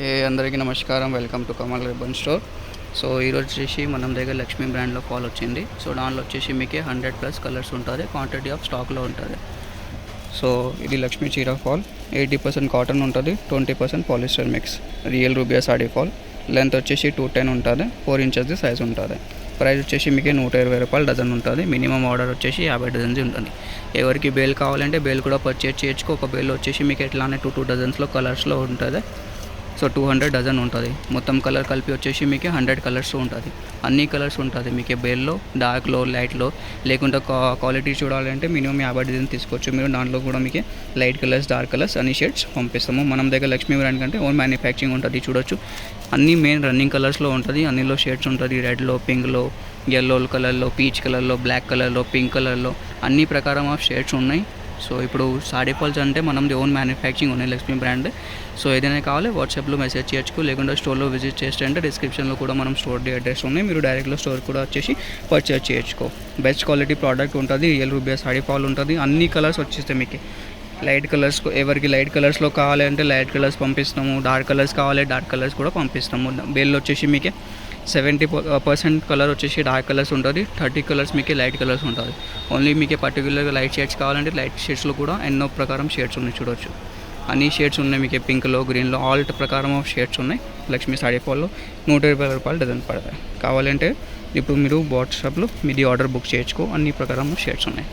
అందరికీ నమస్కారం. Welcome to Kamal ribbon store. So ఈరోజు వచ్చేసి మనం దగ్గర లక్ష్మీ బ్రాండ్లో ఫాల్ వచ్చింది. సో దానిలో వచ్చేసి మీకు 100+ కలర్స్ ఉంటుంది, క్వాంటిటీ ఆఫ్ స్టాక్లో ఉంటుంది. సో ఇది లక్ష్మీ చీర ఫాల్, 80% కాటన్ ఉంటుంది, 20% polyester mix, real rubia sari fall. Length వచ్చేసి 210 ఉంటుంది, 4 ఇంచెస్ సైజ్ ఉంటుంది. ప్రైస్ వచ్చేసి మీకు 120 రూపాయలు డజన్ ఉంటుంది. మినిమం ఆర్డర్ వచ్చేసి 50 డజన్స్ ఉంటుంది. ఎవరికి బేల్ కావాలంటే బేల్ కూడా పర్చేజ్ చేయొచ్చు. ఒక బేల్ వచ్చేసి మీకు ఎట్లానే 2 డజన్స్లో కలర్స్లో ఉంటుంది. సో 200 డజన్ ఉంటుంది. మొత్తం కలర్ కలిపి వచ్చేసి మీకు 100 కలర్స్ ఉంటుంది. అన్ని కలర్స్ ఉంటుంది మీకు బేల్లో, డార్క్లో, లైట్లో. లేకుంటే క్వాలిటీ చూడాలంటే మినిమం 50 డజన్ తీసుకోవచ్చు మీరు. దాంట్లో కూడా మీకు లైట్ కలర్స్, డార్క్ కలర్స్ అన్ని షేడ్స్ పంపిస్తాము. మనం దగ్గర లక్ష్మీ బ్రాండ్ కంటే ఓన్ మ్యానుఫ్యాక్చరింగ్ ఉంటుంది. చూడొచ్చు అన్ని మెయిన్ రన్నింగ్ కలర్స్లో ఉంటుంది. అన్నిలో షేడ్స్ ఉంటుంది. రెడ్లో, పింక్లో, ఎల్లో కలర్లో, పీచ్ కలర్లో, బ్లాక్ కలర్లో, పింక్ కలర్లో అన్ని ప్రకారం ఆఫ్ షేడ్స్ ఉన్నాయి. సో ఇప్పుడు సాడీ ఫాల్స్ అంటే మనది ఓన్ మ్యానుఫ్యాక్చరింగ్ ఉన్నాయి లక్ష్మీ బ్రాండ్. సో ఏదైనా కావాలి వాట్సాప్లో మెసేజ్ చేయొచ్చు, లేకుంటే స్టోర్లో విజిట్ చేస్తే అంటే డిస్క్రిప్షన్లో కూడా మనం స్టోర్ అడ్రస్ ఉన్నాయి. మీరు డైరెక్ట్లో స్టోర్ కూడా వచ్చేసి పర్చేజ్ చేయొచ్చు. బెస్ట్ క్వాలిటీ ప్రోడక్ట్ ఉంటుంది. రియల్ రూబియా సాడీ ఫాల్ ఉంటుంది. అన్ని కలర్స్ వచ్చేస్తాయి మీకు. లైట్ కలర్స్ ఎవరికి లైట్ కలర్స్లో కావాలంటే లైట్ కలర్స్ పంపిస్తాము. డార్క్ కలర్స్ కావాలి డార్క్ కలర్స్ కూడా పంపిస్తాము. బేల్లో వచ్చేసి మీకు 70% కలర్ వచ్చేసి డార్క్ కలర్స్ ఉంటుంది, 30 కలర్స్ మీకు లైట్ కలర్స్ ఉంటుంది. ఓన్లీ మీకు పర్టికులర్గా లైట్ షేడ్స్ కావాలంటే లైట్ షేడ్స్లో కూడా ఎన్నో ప్రకారం షేడ్స్ ఉన్నాయి. చూడవచ్చు అన్ని షేడ్స్ ఉన్నాయి మీకు. పింక్లో, గ్రీన్లో ఆల్ ప్రకారం ఆఫ్ షేడ్స్ ఉన్నాయి. లక్ష్మీ సాడీ ఫాల్లో 120 రూపాయలు డజన్ పడతాయి. కావాలంటే ఇప్పుడు మీరు వాట్సాప్లో మీది ఆర్డర్ బుక్ చేయొచ్చు. అన్ని ప్రకారం షేడ్స్ ఉన్నాయి.